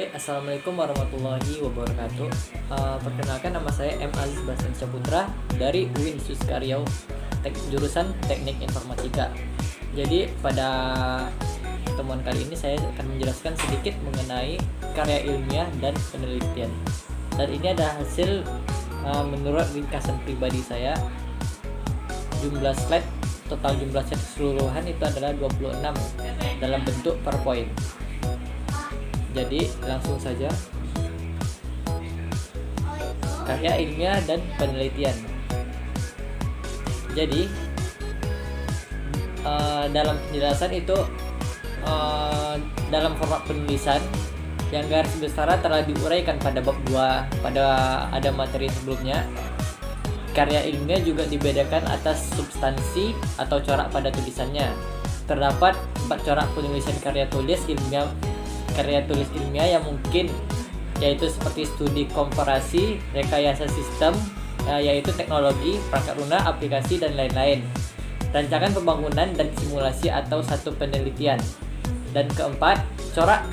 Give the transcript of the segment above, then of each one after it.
Assalamualaikum warahmatullahi wabarakatuh. Perkenalkan, nama saya M. Aziz Bastian Saputra dari UIN Suskaryau, jurusan Teknik Informatika. Jadi pada pertemuan kali ini saya akan menjelaskan sedikit mengenai karya ilmiah dan penelitian. Dan ini ada hasil menurut ringkasan pribadi saya. Jumlah slide, total jumlah slide keseluruhan itu adalah 26 dalam bentuk PowerPoint. Jadi langsung saja, karya ilmiah dan penelitian. Jadi dalam penjelasan itu dalam format penulisan yang garis besar telah diuraikan pada bab 2 pada ada materi sebelumnya. Karya ilmiah juga dibedakan atas substansi atau corak pada tulisannya. Terdapat 4 corak penulisan karya tulis ilmiah yang mungkin, yaitu seperti studi komparasi, rekayasa sistem, yaitu teknologi, perangkat lunak, aplikasi, dan lain-lain, rancangan pembangunan dan simulasi atau satu penelitian. Dan keempat, corak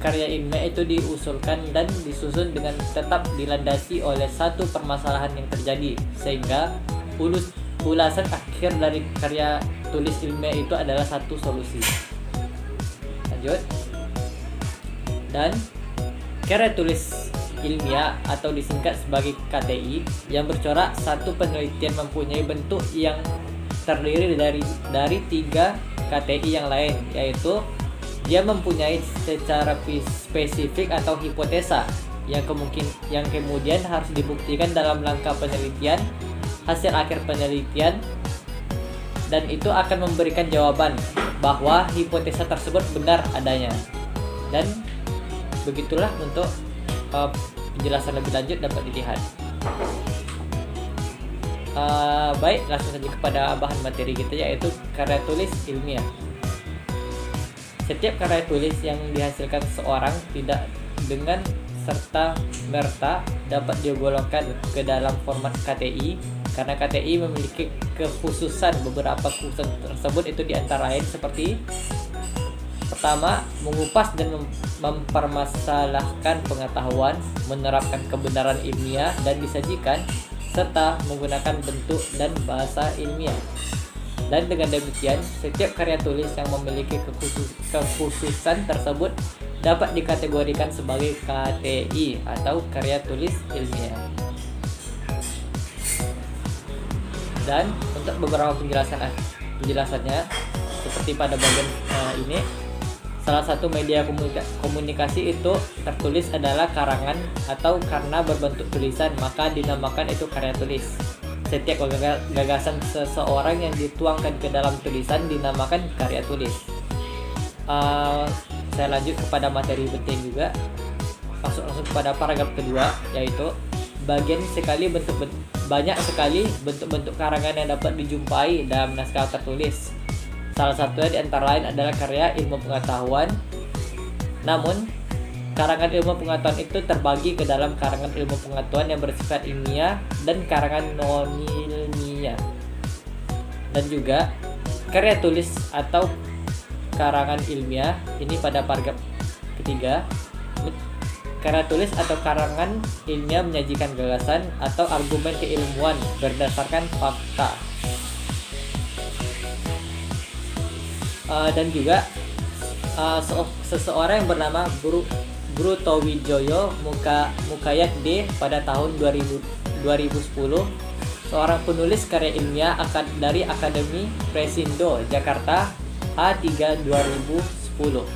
karya ilmiah itu diusulkan dan disusun dengan tetap dilandasi oleh satu permasalahan yang terjadi, sehingga ulasan akhir dari karya tulis ilmiah itu adalah satu solusi. Lanjut. Dan karya tulis ilmiah atau disingkat sebagai KTI yang bercorak satu penelitian mempunyai bentuk yang terdiri dari 3 KTI yang lain, yaitu dia mempunyai secara spesifik atau hipotesa yang kemudian harus dibuktikan dalam langkah penelitian, hasil akhir penelitian, dan itu akan memberikan jawaban bahwa hipotesa tersebut benar adanya. Dan begitulah untuk penjelasan lebih lanjut dapat dilihat. Baik, langsung saja kepada bahan materi kita, yaitu karya tulis ilmiah. Setiap karya tulis yang dihasilkan seorang tidak dengan serta merta dapat digolongkan ke dalam format KTI, karena KTI memiliki kekhususan. Beberapa kekhususan tersebut itu diantara lain seperti: pertama, mengupas dan mempermasalahkan pengetahuan, menerapkan kebenaran ilmiah dan disajikan, serta menggunakan bentuk dan bahasa ilmiah. Dan dengan demikian, setiap karya tulis yang memiliki kekhususan tersebut dapat dikategorikan sebagai KTI atau karya tulis ilmiah. Dan untuk beberapa penjelasannya, seperti pada bagian ini, salah satu media komunikasi itu tertulis adalah karangan atau karena berbentuk tulisan, maka dinamakan itu karya tulis. Setiap gagasan seseorang yang dituangkan ke dalam tulisan dinamakan karya tulis. Saya lanjut kepada materi penting juga. Masuk langsung kepada paragraf kedua, yaitu banyak sekali bentuk-bentuk karangan yang dapat dijumpai dalam naskah tertulis. Salah satunya di antara lain adalah karya ilmu pengetahuan. Namun, karangan ilmu pengetahuan itu terbagi ke dalam karangan ilmu pengetahuan yang bersifat ilmiah dan karangan non-ilmiah. Dan juga karya tulis atau karangan ilmiah ini pada paragraf ketiga. Karya tulis atau karangan ilmiah menyajikan gagasan atau argumen keilmuan berdasarkan fakta. Dan juga seseorang yang bernama Brutowijoyo Mukayat D pada tahun 2010, seorang penulis karya ilmiah dari Akademi Presindo Jakarta A3 2010.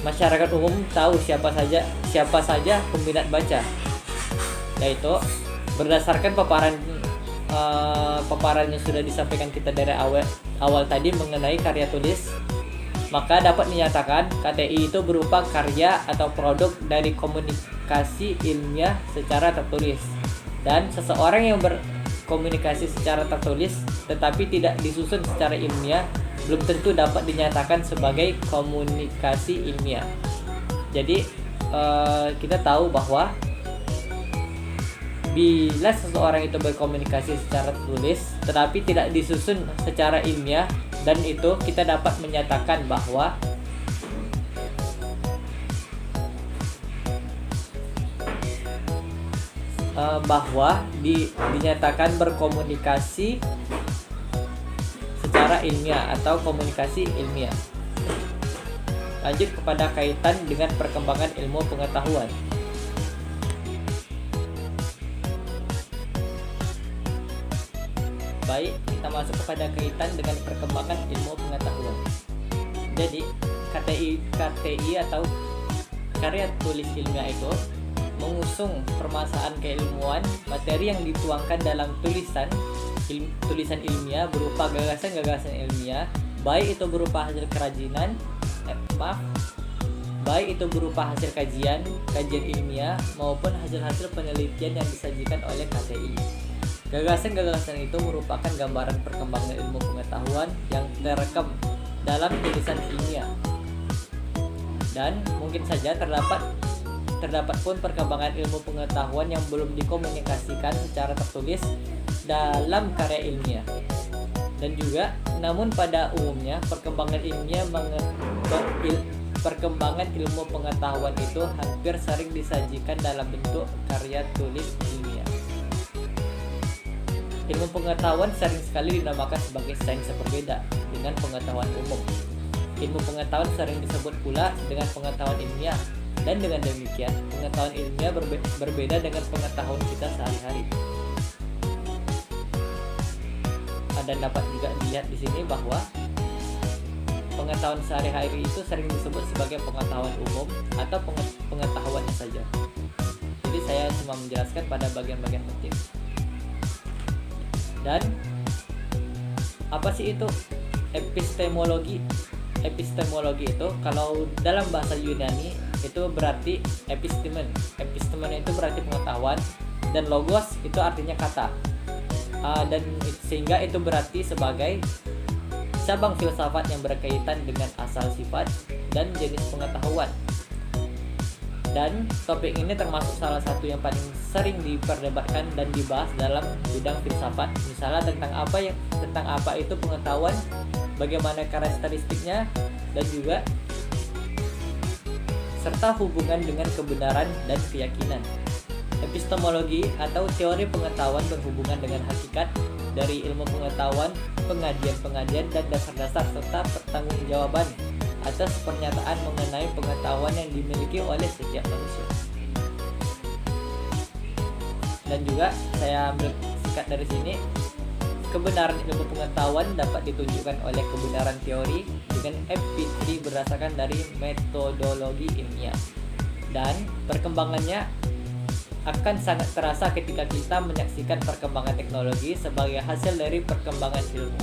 Masyarakat umum tahu siapa saja peminat baca, yaitu berdasarkan paparan yang sudah disampaikan kita dari awal tadi mengenai karya tulis, maka dapat dinyatakan KTI itu berupa karya atau produk dari komunikasi ilmiah secara tertulis. Dan seseorang yang berkomunikasi secara tertulis tetapi tidak disusun secara ilmiah belum tentu dapat dinyatakan sebagai komunikasi ilmiah. Jadi kita tahu bahwa bila seseorang itu berkomunikasi secara tertulis tetapi tidak disusun secara ilmiah, dan itu kita dapat menyatakan bahwa bahwa dinyatakan berkomunikasi secara ilmiah atau komunikasi ilmiah. Lanjut kepada kaitan dengan perkembangan ilmu pengetahuan. Baik, kita masuk kepada kaitan dengan perkembangan ilmu pengetahuan. Jadi, KTI atau karya tulis ilmiah itu mengusung permasalahan keilmuan, materi yang dituangkan dalam tulisan ilmiah berupa gagasan-gagasan ilmiah, baik itu berupa hasil baik itu berupa hasil kajian ilmiah maupun hasil-hasil penelitian yang disajikan oleh KTI. Gagasan-gagasan itu merupakan gambaran perkembangan ilmu pengetahuan yang terekam dalam tulisan ilmiah. Dan mungkin saja terdapat pun perkembangan ilmu pengetahuan yang belum dikomunikasikan secara tertulis dalam karya ilmiah. Dan juga, namun pada umumnya perkembangan ilmu pengetahuan itu hampir sering disajikan dalam bentuk karya tulis ilmiah. Ilmu pengetahuan sering sekali dinamakan sebagai sains berbeda dengan pengetahuan umum. Ilmu pengetahuan sering disebut pula dengan pengetahuan ilmiah, dan dengan demikian pengetahuan ilmiah berbeda dengan pengetahuan kita sehari-hari. Dan dapat juga dilihat di sini bahwa pengetahuan sehari-hari itu sering disebut sebagai pengetahuan umum atau pengetahuan saja. Jadi saya cuma menjelaskan pada bagian-bagian penting. Dan apa sih itu epistemologi? Epistemologi itu kalau dalam bahasa Yunani itu berarti epistemen. Epistemen itu berarti pengetahuan, dan logos itu artinya kata. Dan sehingga itu berarti sebagai cabang filsafat yang berkaitan dengan asal sifat dan jenis pengetahuan. Dan topik ini termasuk salah satu yang paling sering diperdebatkan dan dibahas dalam bidang filsafat. Misalnya tentang apa itu pengetahuan, bagaimana karakteristiknya, dan juga serta hubungan dengan kebenaran dan keyakinan. Epistemologi atau teori pengetahuan berhubungan dengan hakikat dari ilmu pengetahuan, pengajian-pengajian, dan dasar-dasar serta pertanggungjawaban atas pernyataan mengenai pengetahuan yang dimiliki oleh setiap manusia. Dan juga saya ambil sikat dari sini, kebenaran ilmu pengetahuan dapat ditunjukkan oleh kebenaran teori dengan empiri berdasarkan dari metodologi ilmiah, dan perkembangannya akan sangat terasa ketika kita menyaksikan perkembangan teknologi sebagai hasil dari perkembangan ilmu.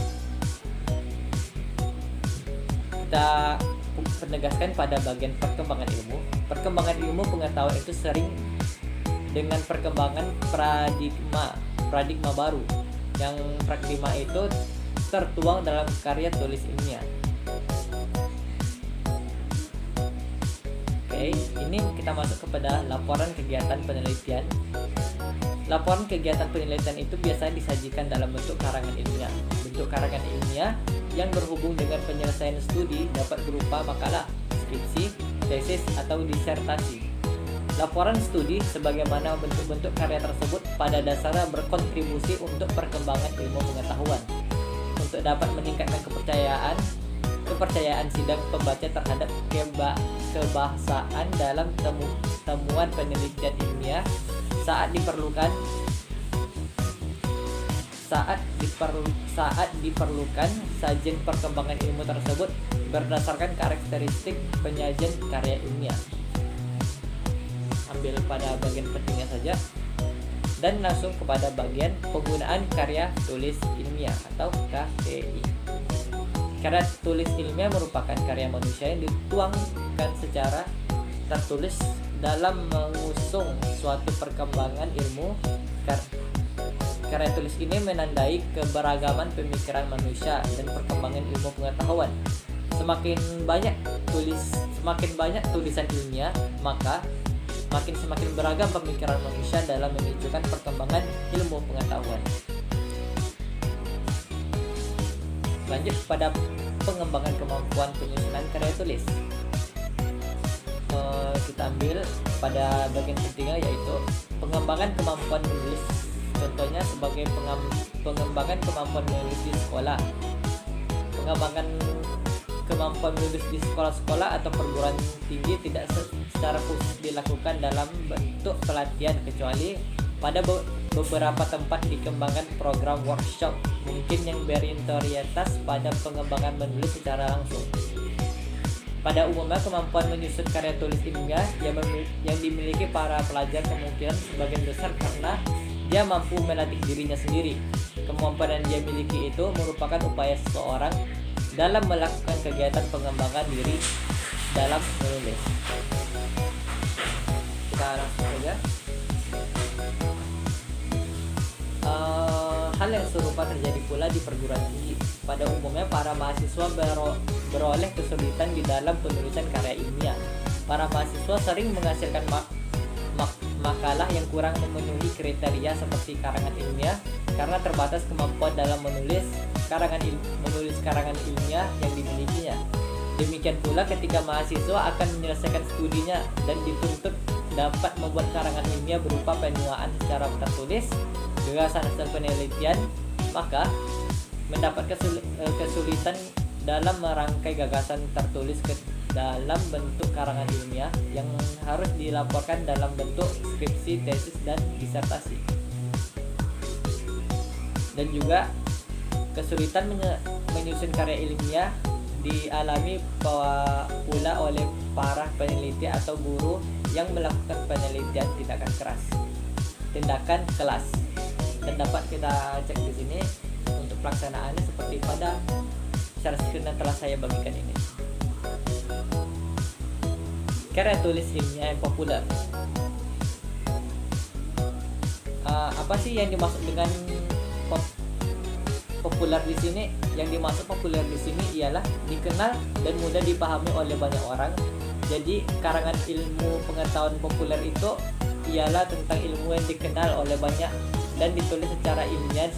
Kita penegaskan pada bagian perkembangan ilmu. Perkembangan ilmu pengetahuan itu sering dengan perkembangan paradigma baru, yang paradigma itu tertuang dalam karya tulis ilmiah. Oke, ini kita masuk kepada laporan kegiatan penelitian. Laporan kegiatan penelitian itu biasanya disajikan dalam bentuk karangan ilmiah. Bentuk karangan ilmiah yang berhubung dengan penyelesaian studi dapat berupa makalah, skripsi, tesis, atau disertasi. Laporan studi sebagaimana bentuk-bentuk karya tersebut pada dasarnya berkontribusi untuk perkembangan ilmu pengetahuan, untuk dapat meningkatkan kepercayaan sidang pembaca terhadap kebahasaan dalam temuan penelitian ilmiah saat diperlukan sajian perkembangan ilmu tersebut berdasarkan karakteristik penyajian karya ilmiah. Ambil pada bagian pentingnya saja, dan langsung kepada bagian penggunaan karya tulis ilmiah atau KTI. Karya tulis ilmiah merupakan karya manusia yang dituangkan secara tertulis dalam mengusung suatu perkembangan ilmu. Karya tulis ini menandai keberagaman pemikiran manusia dan perkembangan ilmu pengetahuan. Semakin banyak tulisan ilmiah, maka semakin beragam pemikiran manusia dalam menunjukkan perkembangan ilmu pengetahuan. Lanjut pada pengembangan kemampuan penyusunan karya tulis. Kita ambil pada bagian ketiga, yaitu pengembangan kemampuan menulis. Contohnya sebagai pengembangan kemampuan menulis di sekolah. Pengembangan kemampuan menulis di sekolah-sekolah atau perguruan tinggi tidak secara khusus dilakukan dalam bentuk pelatihan, kecuali pada beberapa tempat dikembangkan program workshop mungkin yang berorientasi pada pengembangan menulis secara langsung. Pada umumnya kemampuan menyusun karya tulis ilmiah yang dimiliki para pelajar kemungkinan sebagian besar karena dia mampu melatih dirinya sendiri. Kemampuan yang dia miliki itu merupakan upaya seseorang dalam melakukan kegiatan pengembangan diri dalam menulis. Kita langsung saja. Hal yang serupa terjadi pula di perguruan tinggi. Pada umumnya para mahasiswa beroleh kesulitan di dalam penulisan karya ilmiah. Para mahasiswa sering menghasilkan makalah yang kurang memenuhi kriteria seperti karangan ilmiah karena terbatas kemampuan dalam menulis karangan ilmiah yang dimilikinya. Demikian pula ketika mahasiswa akan menyelesaikan studinya dan dituntut dapat membuat karangan ilmiah berupa penuaan secara tertulis, gagasan hasil penelitian, maka mendapat kesulitan dalam merangkai gagasan tertulis ke dalam bentuk karangan ilmiah yang harus dilaporkan dalam bentuk skripsi, tesis, dan disertasi. Dan juga kesulitan menyusun karya ilmiah dialami pula oleh para peneliti atau guru yang melakukan penelitian tindakan kelas. Dan dapat kita cek di sini untuk pelaksanaannya seperti pada share screen yang telah saya bagikan ini. Karya tulis ilmiah yang populer. Apa sih yang dimaksud dengan populer di sini? Yang dimaksud populer di sini ialah dikenal dan mudah dipahami oleh banyak orang. Jadi karangan ilmu pengetahuan populer itu ialah tentang ilmu yang dikenal oleh banyak dan ditulis secara ilmiah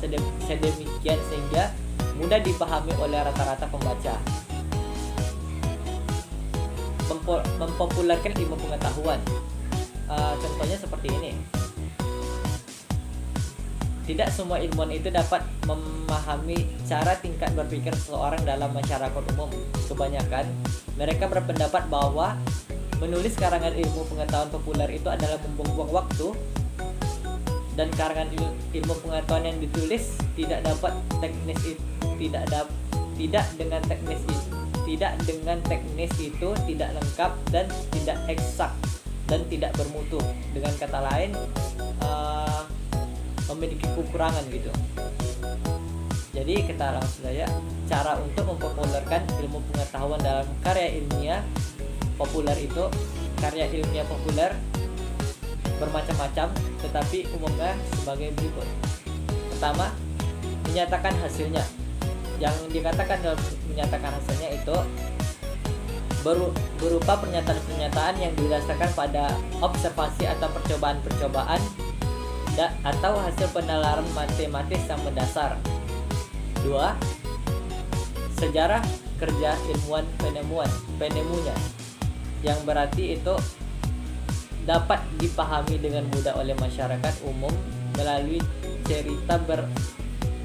sedemikian sehingga mudah dipahami oleh rata-rata pembaca. Mempopulerkan ilmu pengetahuan. Contohnya seperti ini. Tidak semua ilmuwan itu dapat memahami cara tingkat berpikir seseorang dalam masyarakat umum. Kebanyakan mereka berpendapat bahwa menulis karangan ilmu pengetahuan populer itu adalah membuang-buang waktu, dan karangan ilmu pengetahuan yang ditulis tidak dengan teknis itu tidak lengkap dan tidak eksak dan tidak bermutu. Dengan kata lain, memiliki kekurangan gitu. Jadi kita langsung saja cara untuk mempopulerkan ilmu pengetahuan dalam karya ilmiah populer itu. Karya ilmiah populer bermacam-macam, tetapi umumnya sebagai berikut. Pertama, menyatakan hasilnya. Yang dikatakan dalam menyatakan hasilnya itu berupa pernyataan-pernyataan yang didasarkan pada observasi atau percobaan-percobaan atau hasil penalaran matematis yang mendasar. 2. Sejarah kerja ilmuwan penemunya, yang berarti itu dapat dipahami dengan mudah oleh masyarakat umum melalui cerita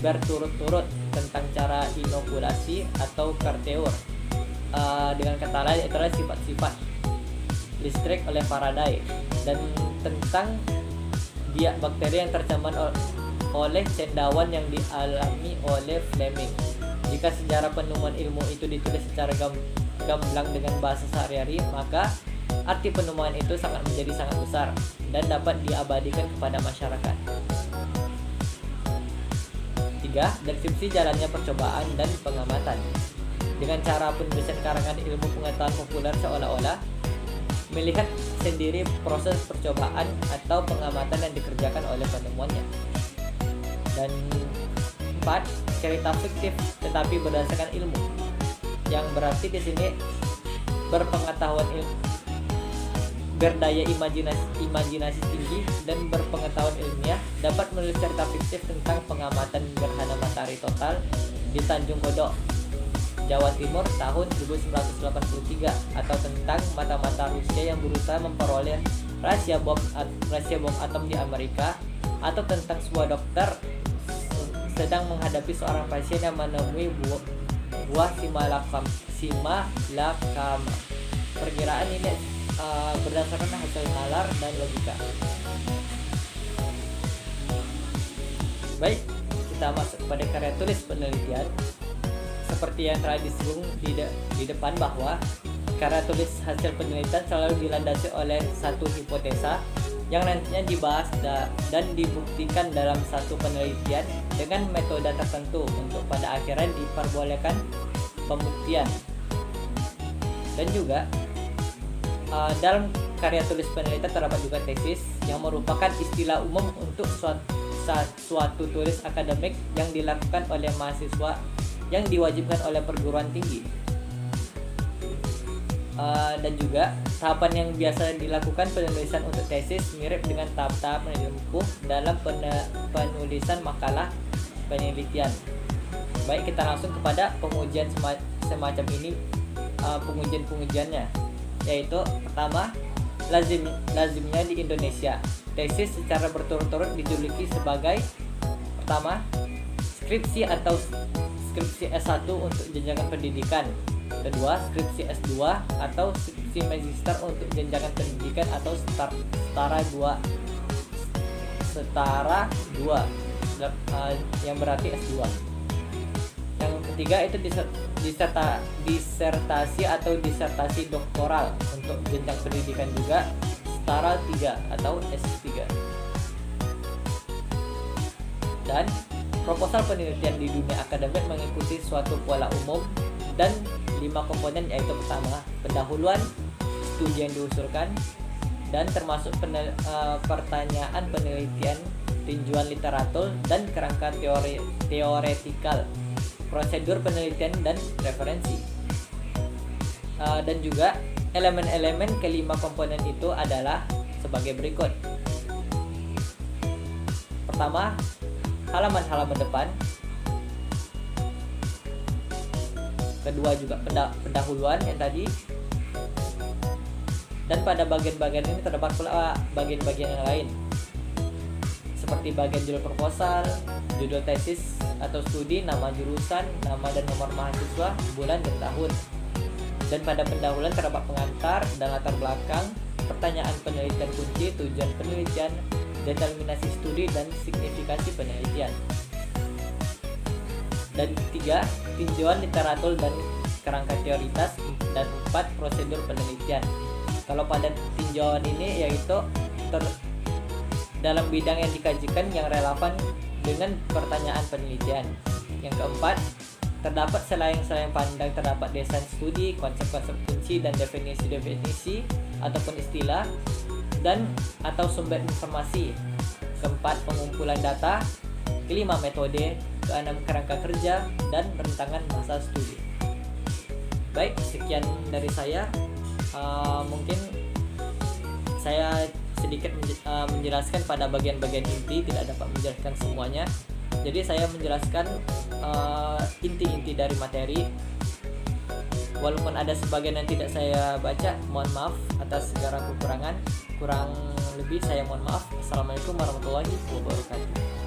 berturut-turut tentang cara inokulasi atau karteur. Dengan kata lain itulah sifat-sifat listrik oleh Faraday, dan tentang biak bakteri yang tercemar oleh cendawan yang dialami oleh Fleming. Jika sejarah penemuan ilmu itu ditulis secara gamblang dengan bahasa sehari-hari, maka arti penemuan itu menjadi sangat besar dan dapat diabadikan kepada masyarakat. 3. Deskripsi jalannya percobaan dan pengamatan. Dengan cara penulisan karangan ilmu pengetahuan populer seolah-olah melihat sendiri proses percobaan atau pengamatan yang dikerjakan oleh penemuannya. Dan 4. Cerita fiktif tetapi berdasarkan ilmu, yang berarti di sini berpengetahuan berdaya imajinasi tinggi dan berpengetahuan ilmiah, dapat menulis cerita fiktif tentang pengamatan gerhana matahari total di Tanjung Godok, Jawa Timur tahun 1983, atau tentang mata-mata Rusia yang berusaha memperoleh rahasia bom atom di Amerika, atau tentang sebuah dokter sedang menghadapi seorang pasien yang menemui buah simalakama. Perkiraan ini berdasarkan hasil nalar dan logika. Baik, kita masuk pada karya tulis penelitian. Seperti yang telah disinggung di depan bahwa karya tulis hasil penelitian selalu dilandasi oleh satu hipotesa yang nantinya dibahas dan dibuktikan dalam satu penelitian dengan metode tertentu untuk pada akhirnya diperbolehkan pembuktian. Dan juga dalam karya tulis penelitian terdapat juga tesis yang merupakan istilah umum untuk suatu tulis akademik yang dilakukan oleh mahasiswa yang diwajibkan oleh perguruan tinggi. Dan juga tahapan yang biasa dilakukan penulisan untuk tesis mirip dengan tahap-tahap yang ditempuh dalam penulisan makalah penelitian. Baik, kita langsung kepada pengujian semacam ini. Pengujiannya yaitu pertama, lazimnya di Indonesia. Tesis secara berturut-turut dijuluki sebagai pertama, skripsi atau skripsi S1 untuk jenjang pendidikan. Kedua, skripsi S2 atau skripsi magister untuk jenjang pendidikan atau setara 2 yang berarti S2. Yang ketiga itu disertasi atau disertasi doktoral untuk jenjang pendidikan juga setara 3 atau S3. Dan proposal penelitian di dunia akademik mengikuti suatu pola umum dan 5 komponen, yaitu pertama, pendahuluan studi yang diusulkan dan termasuk pertanyaan penelitian, tinjauan literatur dan kerangka teoretikal, prosedur penelitian dan referensi. Dan juga elemen-elemen kelima komponen itu adalah sebagai berikut. Pertama, halaman-halaman depan. Kedua juga pendahuluan yang tadi. Dan pada bagian-bagian ini terdapat pula bagian-bagian yang lain, seperti bagian judul proposal, judul tesis atau studi, nama jurusan, nama dan nomor mahasiswa, bulan dan tahun. Dan pada pendahuluan terdapat pengantar dan latar belakang, pertanyaan penelitian kunci, tujuan penelitian, determinasi studi dan signifikansi penelitian. Dan 3, tinjauan literatur dan kerangka teoritas, dan 4, prosedur penelitian. Kalau pada tinjauan ini yaitu dalam bidang yang dikajikan yang relevan dengan pertanyaan penelitian. Yang keempat, terdapat selayang-selayang pandang, terdapat desain studi, konsep-konsep kunci dan definisi-definisi ataupun istilah dan atau sumber informasi. Keempat, pengumpulan data. Kelima, metode. Keenam, kerangka kerja dan rentangan masa studi. Baik, sekian dari saya. Mungkin saya sedikit menjelaskan pada bagian-bagian inti, tidak dapat menjelaskan semuanya. Jadi saya menjelaskan inti-inti dari materi. Walaupun ada sebagian yang tidak saya baca, mohon maaf atas segala kekurangan. Kurang lebih saya mohon maaf. Assalamualaikum warahmatullahi wabarakatuh.